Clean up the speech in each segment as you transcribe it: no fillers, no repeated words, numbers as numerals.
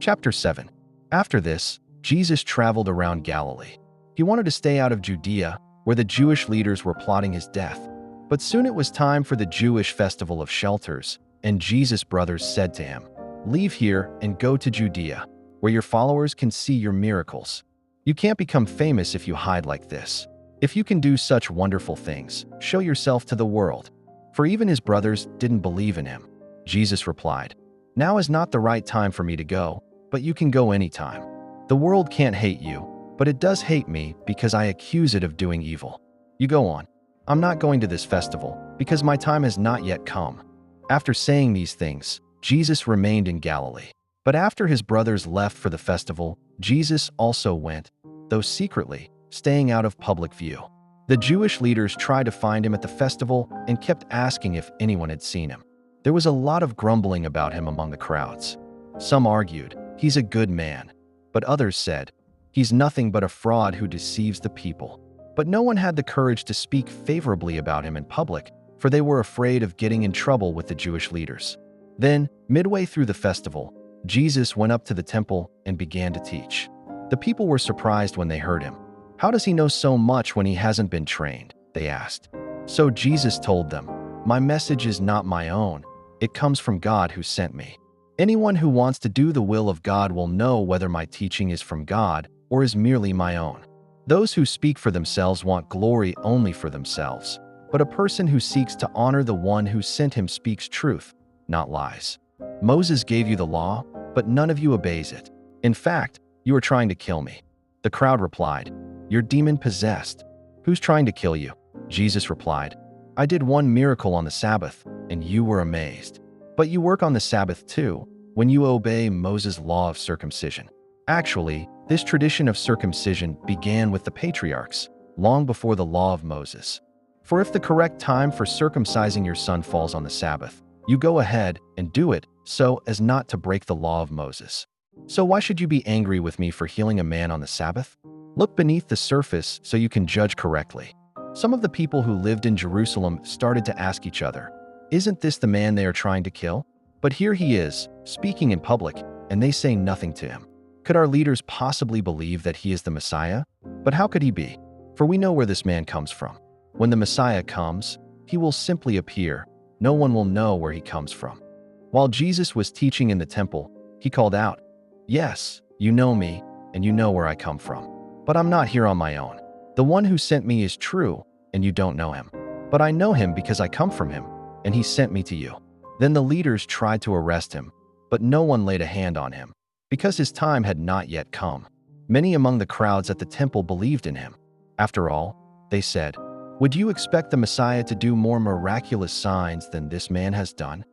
Chapter 7. After this, Jesus traveled around Galilee. He wanted to stay out of Judea, where the Jewish leaders were plotting his death. But soon it was time for the Jewish festival of shelters, and Jesus' brothers said to him, "Leave here and go to Judea, where your followers can see your miracles. You can't become famous if you hide like this. If you can do such wonderful things, show yourself to the world." For even his brothers didn't believe in him. Jesus replied, "Now is not the right time for me to go, but you can go anytime. The world can't hate you, but it does hate me because I accuse it of doing evil. You go on. I'm not going to this festival because my time has not yet come." After saying these things, Jesus remained in Galilee. But after his brothers left for the festival, Jesus also went, though secretly, staying out of public view. The Jewish leaders tried to find him at the festival and kept asking if anyone had seen him. There was a lot of grumbling about him among the crowds. Some argued, "He's a good man," but others said, "He's nothing but a fraud who deceives the people." But no one had the courage to speak favorably about him in public, for they were afraid of getting in trouble with the Jewish leaders. Then, midway through the festival, Jesus went up to the temple and began to teach. The people were surprised when they heard him. "How does he know so much when he hasn't been trained?" they asked. So Jesus told them, "My message is not my own. It comes from God who sent me. Anyone who wants to do the will of God will know whether my teaching is from God or is merely my own. Those who speak for themselves want glory only for themselves, but a person who seeks to honor the one who sent him speaks truth, not lies. Moses gave you the law, but none of you obeys it. In fact, you are trying to kill me." The crowd replied, "You're demon-possessed. Who's trying to kill you?" Jesus replied, "I did one miracle on the Sabbath, and you were amazed. But you work on the Sabbath too, when you obey Moses' law of circumcision. Actually, this tradition of circumcision began with the patriarchs, long before the law of Moses. For if the correct time for circumcising your son falls on the Sabbath, you go ahead and do it so as not to break the law of Moses. So why should you be angry with me for healing a man on the Sabbath? Look beneath the surface so you can judge correctly." Some of the people who lived in Jerusalem started to ask each other, "Isn't this the man they are trying to kill? But here he is, speaking in public, and they say nothing to him. Could our leaders possibly believe that he is the Messiah? But how could he be? For we know where this man comes from. When the Messiah comes, he will simply appear. No one will know where he comes from." While Jesus was teaching in the temple, he called out, "Yes, you know me, and you know where I come from. But I'm not here on my own. The one who sent me is true, and you don't know him. But I know him because I come from him, and he sent me to you." Then the leaders tried to arrest him, but no one laid a hand on him, because his time had not yet come. Many among the crowds at the temple believed in him. After all, they said, "Would you expect the Messiah to do more miraculous signs than this man has done?"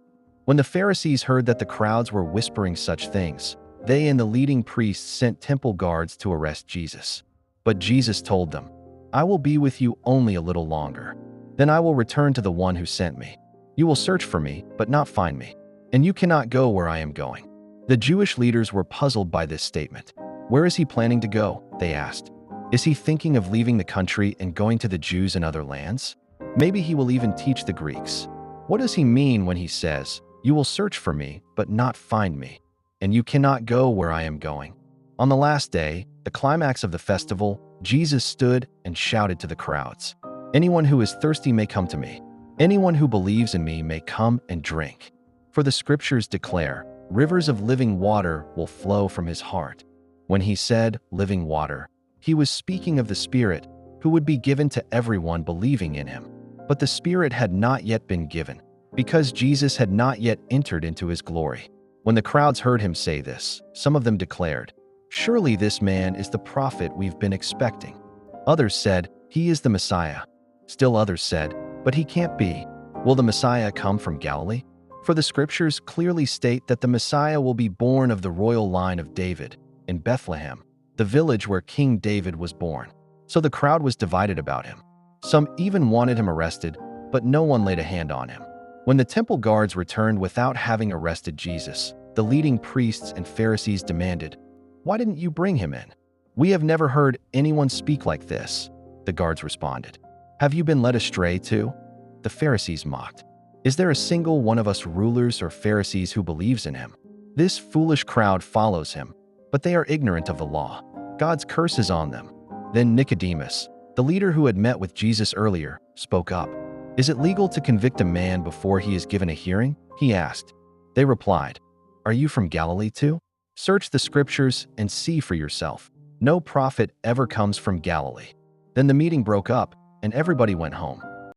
When the Pharisees heard that the crowds were whispering such things, they and the leading priests sent temple guards to arrest Jesus. But Jesus told them, "I will be with you only a little longer. Then I will return to the one who sent me. You will search for me, but not find me, and you cannot go where I am going." The Jewish leaders were puzzled by this statement. "Where is he planning to go?" they asked. "Is he thinking of leaving the country and going to the Jews in other lands? Maybe he will even teach the Greeks. What does he mean when he says, 'You will search for me, but not find me, and you cannot go where I am going'?" On the last day, the climax of the festival, Jesus stood and shouted to the crowds, "Anyone who is thirsty may come to me. Anyone who believes in me may come and drink. For the scriptures declare, rivers of living water will flow from his heart." When he said living water, he was speaking of the Spirit, who would be given to everyone believing in him. But the Spirit had not yet been given, because Jesus had not yet entered into his glory. When the crowds heard him say this, some of them declared, "Surely this man is the prophet we've been expecting." Others said, "He is the Messiah." Still others said, "But he can't be. Will the Messiah come from Galilee? For the scriptures clearly state that the Messiah will be born of the royal line of David, in Bethlehem, the village where King David was born." So the crowd was divided about him. Some even wanted him arrested, but no one laid a hand on him. When the temple guards returned without having arrested Jesus, the leading priests and Pharisees demanded, "Why didn't you bring him in? We have never heard anyone speak like this." The guards responded, "Have you been led astray too?" The Pharisees mocked, "Is there a single one of us rulers or Pharisees who believes in him? This foolish crowd follows him, but they are ignorant of the law. God's curse is on them. Then Nicodemus, the leader who had met with Jesus earlier, spoke up. Is it legal to convict a man before he is given a hearing? He asked. They replied, Are you from Galilee too? Search the scriptures and see for yourself. No prophet ever comes from Galilee. Then the meeting broke up, and everybody went home.